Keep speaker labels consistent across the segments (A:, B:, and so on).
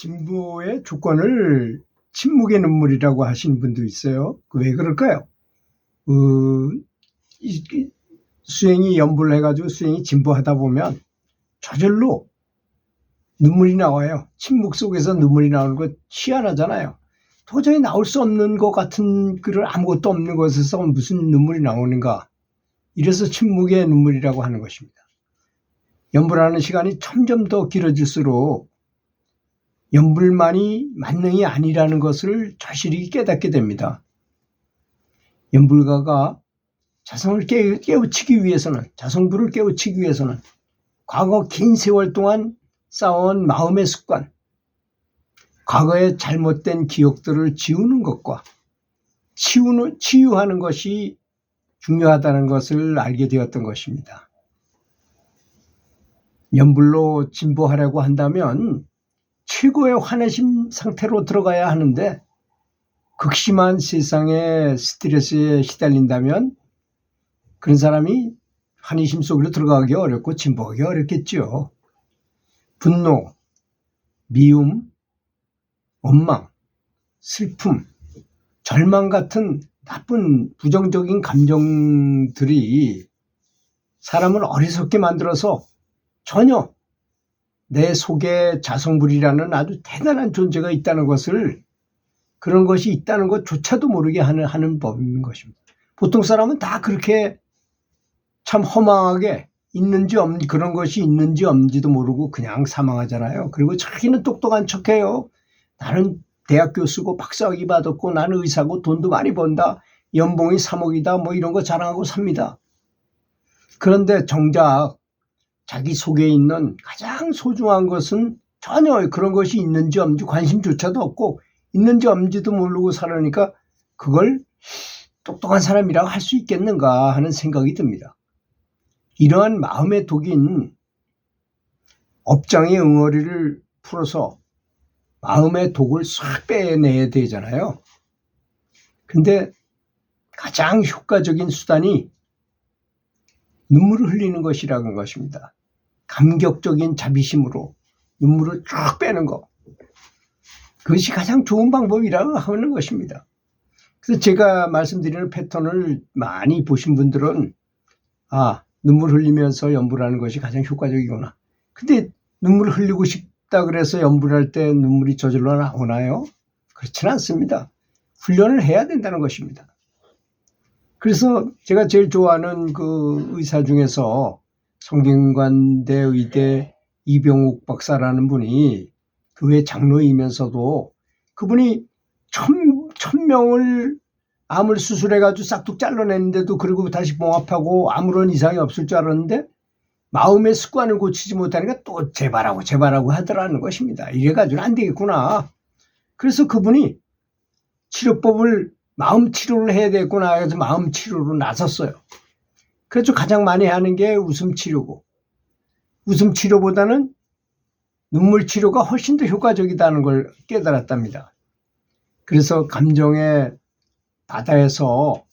A: 진보의 조건을 침묵의 눈물이라고 하시는 분도 있어요. 왜 그럴까요? 수행이 연불을 해가지고 수행이 진보하다 보면 저절로 눈물이 나와요. 침묵 속에서 눈물이 나오는 거 희한하잖아요. 도저히 나올 수 없는 것 같은 그런 아무것도 없는 것에서 무슨 눈물이 나오는가. 이래서 침묵의 눈물이라고 하는 것입니다. 연불하는 시간이 점점 더 길어질수록 연불만이 만능이 아니라는 것을 절실히 깨닫게 됩니다. 연불가가 자성을 깨우치기 위해서는, 자성불을 깨우치기 위해서는 과거 긴 세월 동안 쌓아온 마음의 습관, 과거의 잘못된 기억들을 지우는 것과 치유하는 것이 중요하다는 것을 알게 되었던 것입니다. 연불로 진보하려고 한다면 최고의 환해심 상태로 들어가야 하는데 극심한 세상의 스트레스에 시달린다면 그런 사람이 환희심 속으로 들어가기 어렵고 진보하기 어렵겠죠. 분노, 미움, 원망, 슬픔, 절망 같은 나쁜 부정적인 감정들이 사람을 어리석게 만들어서 전혀 내 속에 자성불이라는 아주 대단한 존재가 있다는 것을, 그런 것이 있다는 것조차도 모르게 하는 법인 것입니다. 보통 사람은 다 그렇게 참 허망하게 있는지 없는지, 그런 것이 있는지 없는지도 모르고 그냥 사망하잖아요. 그리고 자기는 똑똑한 척해요. 나는 대학 교수고 박사학위 받았고 나는 의사고 돈도 많이 번다. 연봉이 3억이다. 뭐 이런 거 자랑하고 삽니다. 그런데 정작 자기 속에 있는 가장 소중한 것은 전혀 그런 것이 있는지 없는지 관심조차도 없고 있는지 없는지도 모르고 살으니까 그걸 똑똑한 사람이라고 할 수 있겠는가 하는 생각이 듭니다. 이러한 마음의 독인 업장의 응어리를 풀어서 마음의 독을 싹 빼내야 되잖아요. 근데 가장 효과적인 수단이 눈물을 흘리는 것이라는 것입니다. 감격적인 자비심으로 눈물을 쭉 빼는 것. 그것이 가장 좋은 방법이라고 하는 것입니다. 그래서 제가 말씀드리는 패턴을 많이 보신 분들은 눈물 흘리면서 연불하는 것이 가장 효과적이구나. 근데 눈물을 흘리고 싶다 그래서 연불할 때 눈물이 저절로 나오나요? 그렇지는 않습니다. 훈련을 해야 된다는 것입니다. 그래서 제가 제일 좋아하는 그 의사 중에서 성균관대 의대 이병욱 박사라는 분이 교회 장로이면서도 그분이 천명을 암을 수술해가지고 싹둑 잘라냈는데도 그리고 다시 봉합하고 아무런 이상이 없을 줄 알았는데 마음의 습관을 고치지 못하니까 또 재발하고 하더라는 것입니다. 이래가지고는 안 되겠구나. 그래서 그분이 치료법을 마음 치료를 해야 되겠구나 해서 마음 치료로 나섰어요. 그래서 가장 많이 하는 게 웃음 치료고, 웃음 치료보다는 눈물 치료가 훨씬 더 효과적이다는 걸 깨달았답니다. 그래서 감정의 바다에서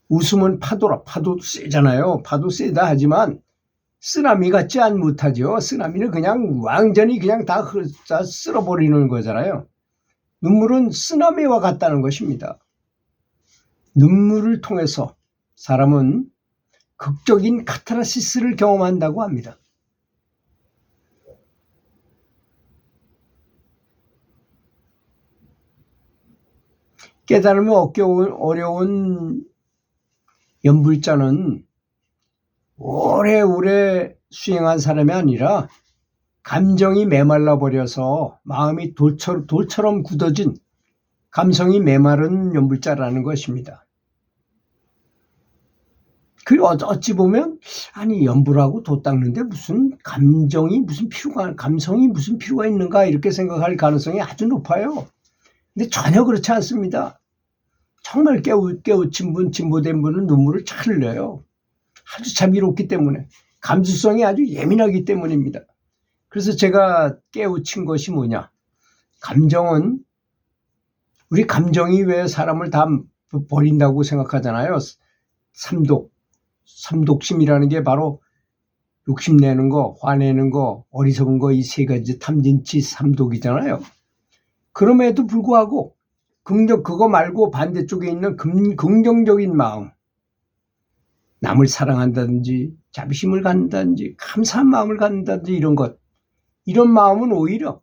A: 웃음은 파도 세잖아요. 파도 세다 하지만 쓰나미 같지 못하죠. 쓰나미는 그냥 완전히 그냥 다 쓸어버리는 거잖아요. 눈물은 쓰나미와 같다는 것입니다. 눈물을 통해서 사람은 극적인 카타르시스를 경험한다고 합니다. 깨달음이 어려운 연불자는 오래오래 수행한 사람이 아니라 감정이 메말라 버려서 마음이 돌처럼 굳어진 감성이 메마른 연불자라는 것입니다. 그 어찌 보면 연불하고 도 닦는데 무슨 감성이 무슨 필요가 있는가 이렇게 생각할 가능성이 아주 높아요. 근데 전혀 그렇지 않습니다. 정말 깨우친 분, 진보된 분은 눈물을 잘 흘려요. 아주 자비롭기 때문에, 감수성이 아주 예민하기 때문입니다. 그래서 제가 깨우친 것이 뭐냐? 우리 감정이 왜 사람을 다 버린다고 생각하잖아요. 삼독심이라는 게 바로 욕심내는 거, 화내는 거, 어리석은 거 이 세 가지 탐진치 삼독이잖아요. 그럼에도 불구하고 그거 말고 반대쪽에 있는 긍정적인 마음, 남을 사랑한다든지 자비심을 갖는다든지 감사한 마음을 갖는다든지 이런 마음은 오히려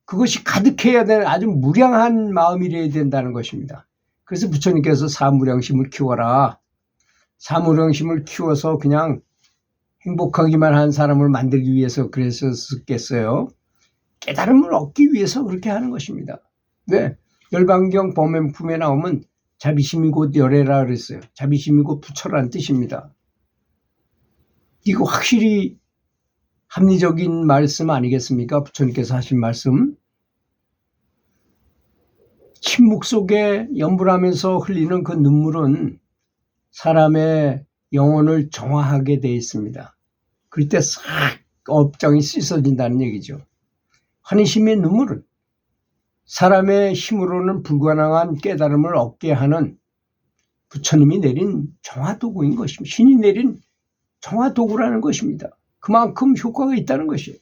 A: 그것이 가득해야 되는 아주 무량한 마음이래야 된다는 것입니다. 그래서 부처님께서 사무량심을 키워라. 사무량심을 키워서 그냥 행복하기만 한 사람을 만들기 위해서 그랬었겠어요. 깨달음을 얻기 위해서 그렇게 하는 것입니다. 왜? 열반경 법문품에 나오면 자비심이 곧 열애라 그랬어요. 자비심이 곧 부처라는 뜻입니다. 이거 확실히 합리적인 말씀 아니겠습니까? 부처님께서 하신 말씀. 침묵 속에 염불하면서 흘리는 그 눈물은 사람의 영혼을 정화하게 되어 있습니다. 그럴 때 싹 업장이 씻어진다는 얘기죠. 환희심의 눈물은 사람의 힘으로는 불가능한 깨달음을 얻게 하는 부처님이 내린 정화도구인 것입니다. 신이 내린 정화도구라는 것입니다. 그만큼 효과가 있다는 것이에요.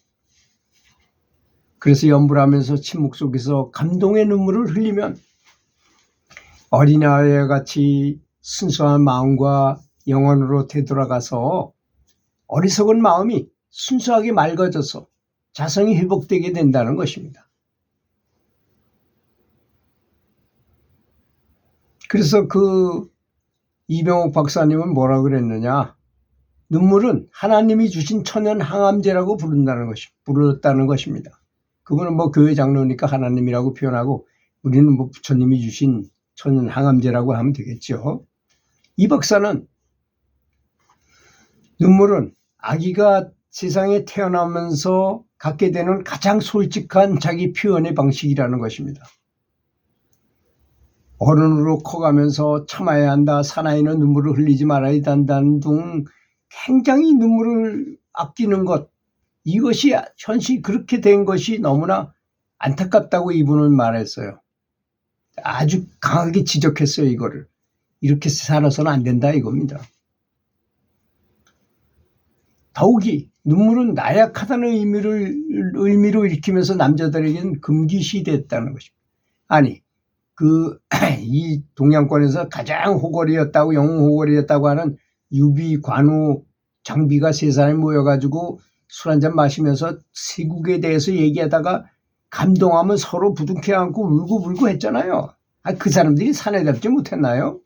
A: 그래서 염불하면서 침묵 속에서 감동의 눈물을 흘리면 어린아이와 같이 순수한 마음과 영혼으로 되돌아가서 어리석은 마음이 순수하게 맑아져서 자성이 회복되게 된다는 것입니다. 그래서 그 이병옥 박사님은 뭐라고 그랬느냐? 눈물은 하나님이 주신 천연 항암제라고 불렀다는 것입니다. 그분은 뭐 교회 장로니까 하나님이라고 표현하고 우리는 뭐 부처님이 주신 천연 항암제라고 하면 되겠죠. 이 박사는 눈물은 아기가 세상에 태어나면서 갖게 되는 가장 솔직한 자기 표현의 방식이라는 것입니다. 어른으로 커가면서 참아야 한다, 사나이는 눈물을 흘리지 말아야 한다는 등 굉장히 눈물을 아끼는 것, 이것이 현실 그렇게 된 것이 너무나 안타깝다고 이분은 말했어요. 아주 강하게 지적했어요. 이거를. 이렇게 살아서는 안 된다 이겁니다. 더욱이 눈물은 나약하다는 의미로 일으키면서 남자들에게는 금기시 됐다는 것입니다. 아니, 이 동양권에서 가장 호걸이였다고, 영웅 호걸이었다고 하는 유비, 관우, 장비가 세 사람이 모여가지고 술 한잔 마시면서 세국에 대해서 얘기하다가 감동하면 서로 부둥켜 안고 울고불고 했잖아요. 그 사람들이 사내답지 못했나요?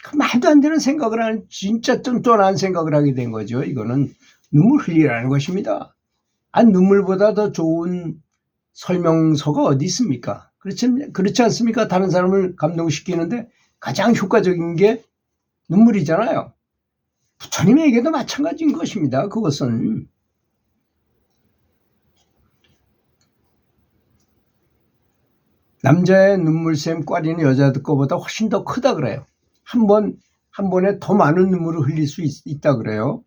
A: 그 말도 안 되는 생각을 하는, 진짜 쫀쫀한 생각을 하게 된 거죠. 이거는 눈물 흘리라는 것입니다. 눈물보다 더 좋은 설명서가 어디 있습니까? 그렇지 않습니까? 다른 사람을 감동시키는데 가장 효과적인 게 눈물이잖아요. 부처님에게도 마찬가지인 것입니다. 그것은. 남자의 눈물샘 꽈리는 여자들 거보다 훨씬 더 크다 그래요. 한 번에 더 많은 눈물을 흘릴 수 있다 그래요.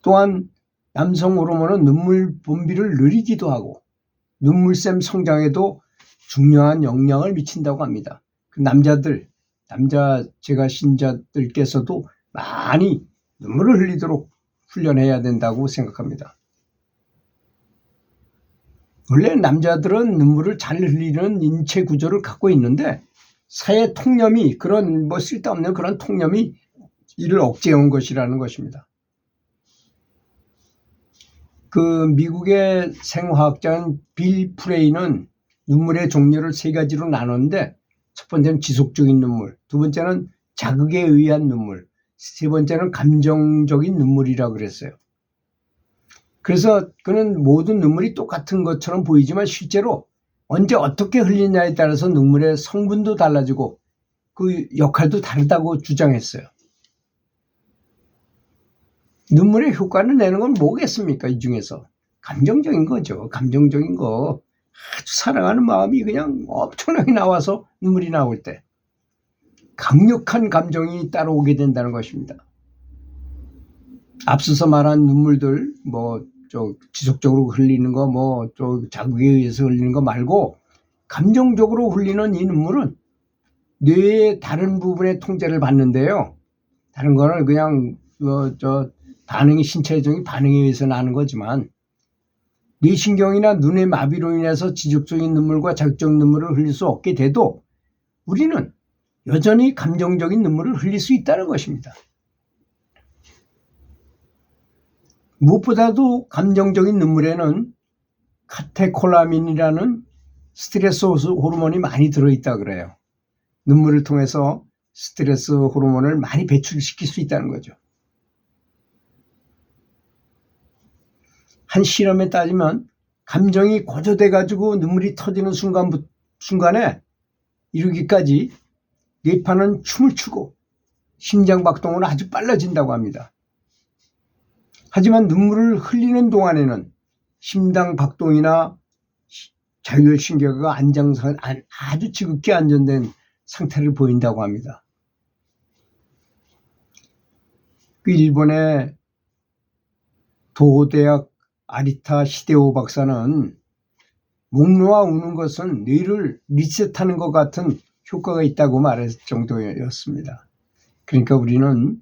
A: 또한 남성 호르몬은 눈물 분비를 느리기도 하고 눈물샘 성장에도 중요한 영향을 미친다고 합니다. 남자 제가 신자들께서도 많이 눈물을 흘리도록 훈련해야 된다고 생각합니다. 원래 남자들은 눈물을 잘 흘리는 인체 구조를 갖고 있는데 사회 통념이, 그런 쓸데없는 그런 통념이 이를 억제해온 것이라는 것입니다. 미국의 생화학자인 빌 프레이는 눈물의 종류를 세 가지로 나눴는데, 첫 번째는 지속적인 눈물, 두 번째는 자극에 의한 눈물, 세 번째는 감정적인 눈물이라고 그랬어요. 그래서 그는 모든 눈물이 똑같은 것처럼 보이지만 실제로 언제 어떻게 흘리냐에 따라서 눈물의 성분도 달라지고 그 역할도 다르다고 주장했어요. 눈물의 효과를 내는 건 뭐겠습니까? 이 중에서 감정적인 거죠. 감정적인 거, 아주 사랑하는 마음이 그냥 엄청나게 나와서 눈물이 나올 때 강력한 감정이 따라오게 된다는 것입니다. 앞서서 말한 눈물들, 지속적으로 흘리는 거, 자극에 의해서 흘리는 거 말고 감정적으로 흘리는 이 눈물은 뇌의 다른 부분의 통제를 받는데요. 다른 거는 그냥 반응이 신체적인 반응에 의해서 나는 거지만 뇌신경이나 눈의 마비로 인해서 지속적인 눈물과 자극적 눈물을 흘릴 수 없게 돼도 우리는 여전히 감정적인 눈물을 흘릴 수 있다는 것입니다. 무엇보다도 감정적인 눈물에는 카테콜라민이라는 스트레스 호르몬이 많이 들어있다 그래요. 눈물을 통해서 스트레스 호르몬을 많이 배출시킬 수 있다는 거죠. 한 실험에 따지면 감정이 고조돼 가지고 눈물이 터지는 순간에 이르기까지 뇌파는 춤을 추고 심장 박동은 아주 빨라진다고 합니다. 하지만 눈물을 흘리는 동안에는 심장 박동이나 자율신경계가 아주 지극히 안정된 상태를 보인다고 합니다. 그 일본의 도호대학 아리타 시데오 박사는 목 놓아 우는 것은 뇌를 리셋하는 것 같은 효과가 있다고 말할 정도였습니다. 그러니까 우리는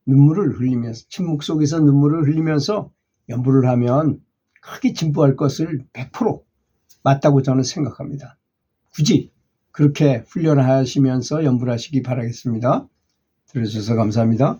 A: 눈물을 흘리면서, 침묵 속에서 눈물을 흘리면서 연부를 하면 크게 진보할 것을 100% 맞다고 저는 생각합니다. 굳이 그렇게 훈련하시면서 연부를 하시기 바라겠습니다. 들어주셔서 감사합니다.